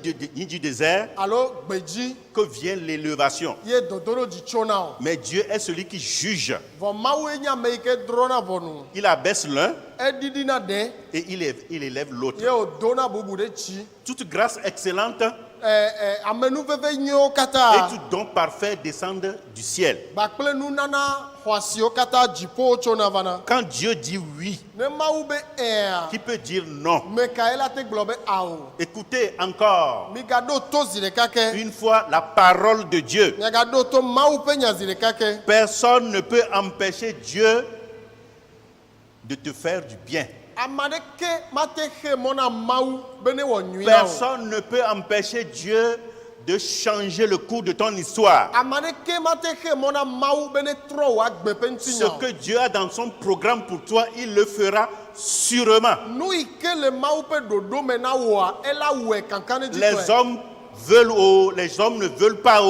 du désert, alo gbedzi que vient l'élévation. ye dodoɖo dzi tsona o. Mais Dieu est celui qui juge. vɔ mawue nye ame yi ke drɔna ʋɔnu. Il abaisse l'un eɖiɖina ɖe et il élève l'autre. ye wòdona bubu ɖe dzi. Toute grâce excellente amenuveve nyuiwo et katã tout don parfait descendent du ciel. kpakple nunana xɔasiwo katã dziƒowo tsona vana. Quand Dieu dit oui, ne mawu be ɛa. qui peut dire non? me kae la te gblɔ be awo. Écoutez encore migaɖo to zi ɖeka ke. une fois la parole de Dieu. miagaɖo to mawu ƒe nya zi ɖeka ke. Personne ne peut empêcher Dieu de te faire du bien. ame aɖeke mate xe mɔ na mawu be ne wɔ nyui na o. Personne ne peut empêcher Dieu de changer le cours de ton histoire. ame aɖeke mate xe mɔ na mawu be ne trɔ wò agbe ƒe Ce ŋutinya o. que Dieu a dans son programme pour toi, il le fera sûrement. nu yi ke le mawu ƒe ɖoɖo me na wòa ela wɔe kankan ne Les dzitɔe. hommes veulent les hommes ne veulent pas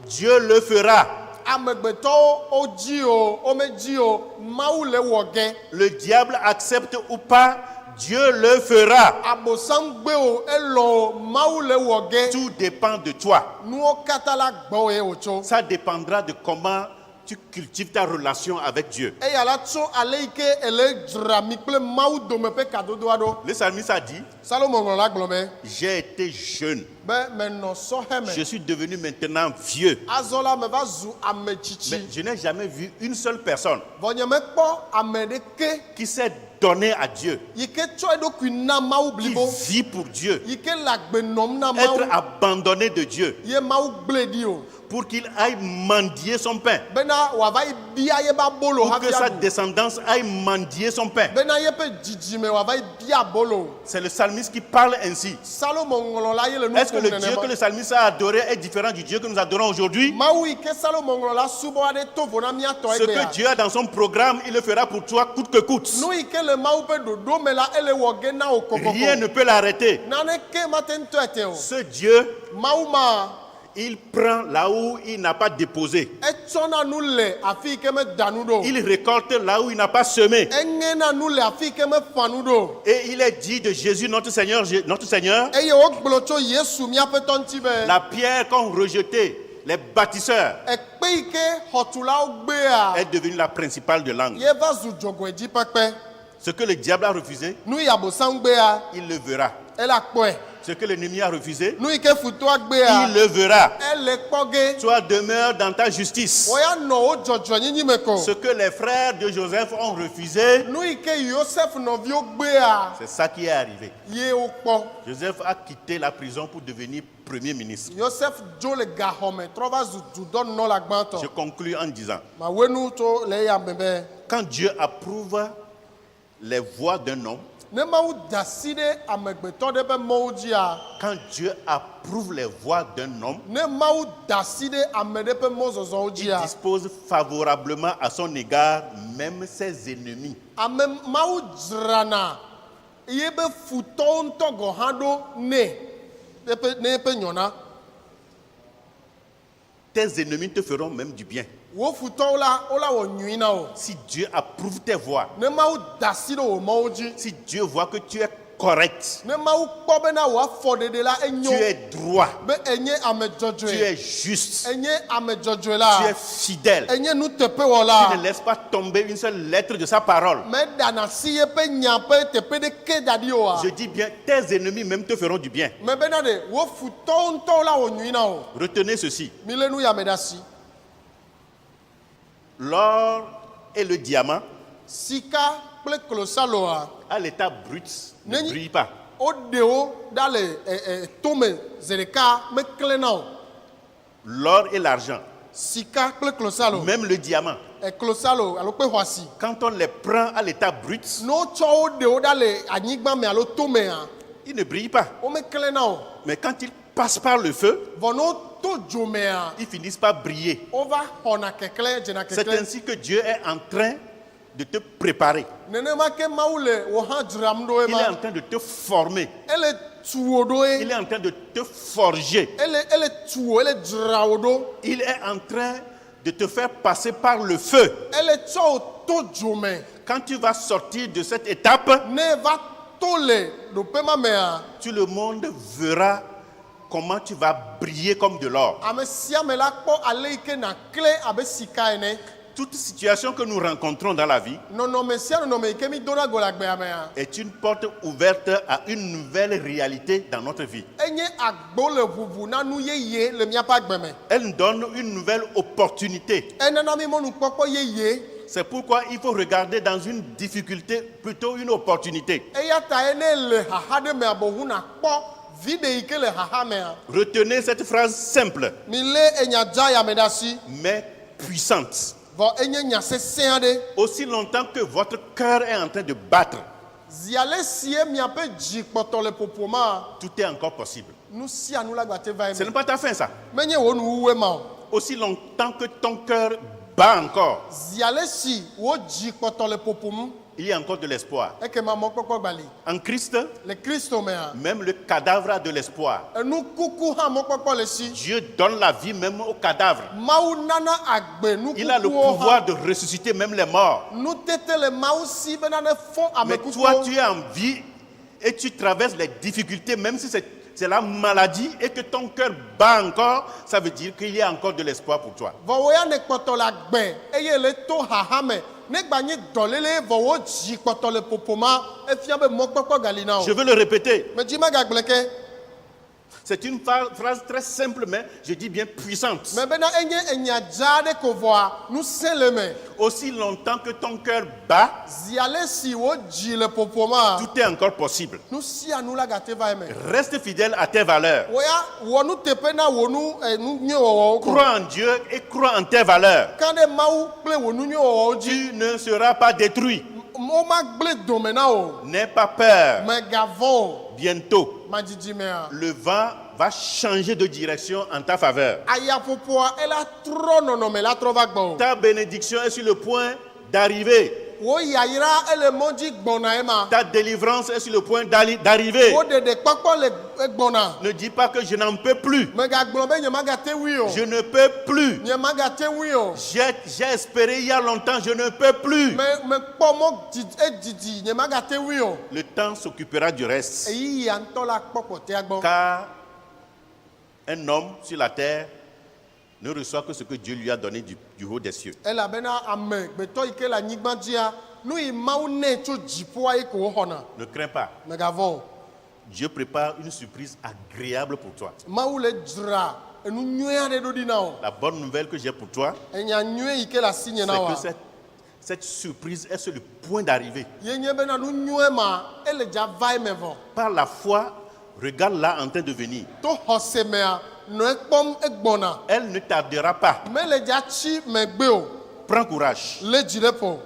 Dieu le fera. amegbetɔwo wodzi o womedzi o mawu le wɔ ge. Le diable accepte ou pas, Dieu le fera. abosam gbe o elɔ o mawu le wɔ ge. Tout dépend de toi. nuwo katã la gbɔ ye wòtso. Ça dépendra de comment tu cultives ta relation avec Dieu. eya la tso ale yi ke ele dzra mi kple mawu dome ƒe kadodoa ɖo. Le psalmiste a dit, Salomo ŋlɔ la gblɔ be. j'ai été jeune, be menɔ sɔhɛ je me. suis devenu maintenant vieux, azɔ la meva zu ame mais tsitsi. je n'ai jamais vu une seule personne vɔ nye mekpɔ ame ɖeke qui s'est donné à Dieu, yi ke tsɔ eɖokui na mawu qui blibo. vit pour Dieu, yi ke le agbe nɔm na être mawu. abandonné de Dieu, ye mawu gblẽ ɖi o. pour qu'il aille mendier son pain, bena wòava yi bia ye ƒe abolo pour que hafi sa aɖu. descendance aille mendier son pain. bena yeƒe dzidzime wòava yi bia abolo. C'est le psalmiste qui parle ainsi. Salomo ŋlɔ la ye le nu Est-ce que ƒom le Dieu que nenema. le psalmiste a adoré est différent du Dieu que nous adorons aujourd'hui? mawu yi ke Salomo ŋlɔ la subɔ aɖe to vo na míatɔ Ce que egbea. Dieu a dans son programme, il le fera pour toi coûte que coûte. nu yi ke le mawu ƒe ɖoɖo me la ele wɔ ge na wò Rien kokoko. ne peut l'arrêter. naneke mate ŋutɔe te o. Ce Dieu, mawu ma il prend là où il n'a pas déposé. etsɔna nu le afi yi ke meda nu ɖo. Il récolte là où il n'a pas semé. eŋena nu le afi yi ke meƒã nu ɖo. Et il est dit de Jésus, notre Seigneur, eye wogblɔ tso Yesu míaƒe tɔ ŋuti be. la pierre qu'ont rejeté les bâtisseurs ekpe yi ke xɔtulawo gbea. est devenue la principale de l'angle. ye va zu dzɔgɔedzi kpekpe. Ce que le diable a refusé, nu yi abosam gbea. il le verra. ele kpɔe. Ce que l'ennemi a refusé, nu yi ke futoa gbea. il le verra. ele kpɔ ge. Toi, demeure dans ta justice. wɔya nɔ wo dzɔdzɔnyinyi me ko. Ce que les frères de Joseph ont refusé, nu yi ke Yosef nɔviwo gbea. c'est ça qui est arrivé. ye wo kpɔ. Joseph a quitté la prison pour devenir premier ministre. Yosef dzo le gaxɔme trɔ va zu dudɔnunɔla Je gbãtɔ. conclus en disant, mawoe nu tso le eya me be. quand Dieu approuve les voies d'un homme, ne mawu da asi ɖe amegbetɔ ɖe ƒe mɔwo dzia. quand Dieu approuve les voies d'un homme, ne mawu da asi ɖe ame ɖe ƒe mɔzɔzɔwo il dzia. dispose favorablement à son égard même ses ennemis. ame mawu dzrana ye be futɔwo ŋutɔ gɔ hã ɖo ne eƒe nyɔna. Tes ennemis te feront même du bien. wo futɔwo la wola wɔ nyui na o. Si Dieu approuve tes voies, ne mawu da asi ɖe wò mɔwo dzi. si Dieu voit que tu es correct. ne mawu kpɔ bena wò afɔɖeɖe la Tu enyo es droit. be enye ame Tu dzɔdzɔe es juste. enye ame dzɔdzɔe Tu es la fidèle. enye Tu nuteƒewɔla ne laisses pas tomber une seule lettre de sa parole. meɖana si yeƒe nya ƒe teƒe ɖeke da ɖi oa Je dis bien, tes ennemis même te feront du bien. me bena ɖe wo futɔwo ŋutɔwo la wò nyui na o Retenez ceci. mi lé nu ya me ɖe asi L'or et le diamant, sika kple klosaloa à l'état brut, ne Nenyi- brillent pas. woɖe wo ɖa le tome zi ɖeka meklẽ na o L'or et l'argent, sika kple klosalo même le diamant, klosalo alo kpe xɔasi quand on les prend à l'état brut, ne wotsɔ wo ɖe wo ɖa le anyigba me alo tomea ils ne brillent pas. womeklẽ na o Mais quand ils passent par le feu, vɔ ne woto dzo mea ils finissent par briller. wova xɔna keklẽ dzena C'est keklẽ ainsi que Dieu est en train de te préparer. nenema ke mawu le wo hã dzram ɖo Il est en ema train de te former. ele tu wo ɖo Il ye est en train de te forger. ele tu wo ele dzra wo ɖo Il est en train de te faire passer par le feu. ele tsɔ wo to dzo me Quand tu vas sortir de cette étape, ne va to le ɖoƒe ma mea tout le monde verra comment tu vas briller comme de l'or. ame sia me la kpɔ ale yi ke naklẽ abe sika ene Toute situation que nous rencontrons dans la vie nɔnɔme sia nɔnɔme yi ke mi dona go le agbea mea est une porte ouverte à une nouvelle réalité dans notre vie. enye agbo le ʋuʋu na nu yeye le miaƒe agbe me Elle nous donne une nouvelle opportunité. enana mi mɔnukpɔkpɔ yeye C'est pourquoi il faut regarder dans une difficulté plutôt une opportunité. eya ta ye ne le xaxa ɖe mea bohu nakpɔ vi ɖe yi ke le xaxa mea Retenez cette phrase simple mi lé enya dza ya me ɖe asi mais puissante. vɔ enye nya sesẽ aɖe Aussi longtemps que votre cœur est en train de battre, zi ale sie miaƒe dzi kpɔtɔ le ƒoƒoma tout est encore possible. nu sia nu la gbate va Ce ye n'est me pas ta fin ça. menye wo nuwuwoe ma o Aussi longtemps que ton cœur bat encore, zi ale si wo dzi kpɔtɔ le ƒoƒom il y a encore de l'espoir. ekema mɔkpɔkpɔ gbali En Christ, le kristo mea même le cadavre a de l'espoir. enu kuku hã mɔkpɔkpɔ le si Dieu donne la vie même au cadavre. mawu nana agbe nu Il a le kukuwo pouvoir hã de ressusciter même les morts. nutete le mawu si bena ne fɔ ame Mais toi, kukuwo tu es en vie et tu traverses les difficultés, même si c'est la maladie et que ton cœur bat encore, ça veut dire qu'il y a encore de l'espoir pour toi. vɔ wo ya ne kpɔtɔ le agbe eye le to xaxa me ne gba nye dɔléle vɔ wo dzi kpɔtɔ le ƒoƒoma efia be mɔkpɔkpɔ gali na o Je veux le répéter. me dzi megagblẽ ke C'est une phrase très simple, mais je dis bien puissante. me bena enye enya dza aɖe ko vɔa ŋusẽ le me Aussi longtemps que ton cœur bat, zi ale si wo dzi le ƒoƒoma tout est encore possible. nu sia nu la gate va ye me Reste fidèle à tes valeurs. wo ya wɔ nuteƒe na wo nu nyui wɔwɔwo ko Crois en Dieu et crois en tes valeurs. kan ɖe mawu kple wo nu nyui wɔwɔwo dzi Tu ne seras pas détruit. wo magblẽ dome na o N'aie pas peur. megavɔ o Bientôt, madzidzi le vent va changer de direction en ta faveur. ayaƒoƒoa ela trɔ nɔnɔme la trɔ va gbɔ o Ta bénédiction est sur le point d'arriver. wo yayra ele mɔ dzi gbɔna ema Ta délivrance est sur le point d'arriver. wo ɖeɖekpɔkpɔ le gbɔna Ne dis pas que je n'en peux plus. megagblɔ be nye magate wui o Je ne peux plus. nye magate wui o J'ai espéré il y a longtemps, je ne peux plus. mekpɔ mɔ edidi nye magate wui o Le temps s'occupera du reste. eyiyia ŋutɔ la kpɔ kpɔtea gbɔ Car un homme sur la terre ne reçoit que ce que Dieu lui a donné du haut des cieux. elabena ame gbetɔ yi ke le anyigba dzia nu yi mawu nɛ tso dziƒoa yi ko woxɔna Ne crains pas. megavɔ o Dieu prépare une surprise agréable pour toi. mawu le dzra enu nyui aɖe ɖo ɖi na o La bonne nouvelle que j'ai pour toi, enya nyui yi ke le asi nye c'est na que wa cette surprise est sur le point d'arriver. ye nye bena nu nyui ma ele dza va eme vɔ Par la foi, regarde-la en train de venir. to xɔse mea nɔ ekpɔm egbɔna Elle ne tardera pas. mele dza tsi megbe o Prends courage. lé dzi ɖe ƒo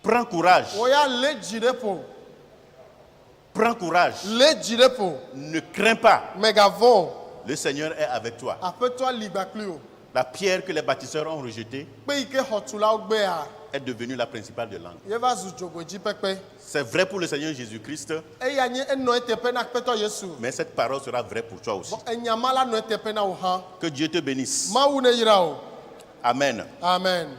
Prends courage. wo ya lé dzi ɖe ƒo Prends courage. lé dzi ɖe ƒo Ne crains pas. megavɔ o Le Seigneur est avec toi. aƒetɔa li gbakpli o La pierre que les bâtisseurs ont rejetée kpe yi ke xɔtulawo gbea est devenue la principale de langue. yeva zu dzogbeedzi pɛpɛ C'est vrai pour le Seigneur Jésus-Christ, eya nye enɔ eteƒe na aƒetɔ yesu mais cette parole sera vraie pour toi aussi. vɔ enyama la nɔ eteƒe na wò hã Que Dieu te bénisse. mawu ne yra o Amen. amen.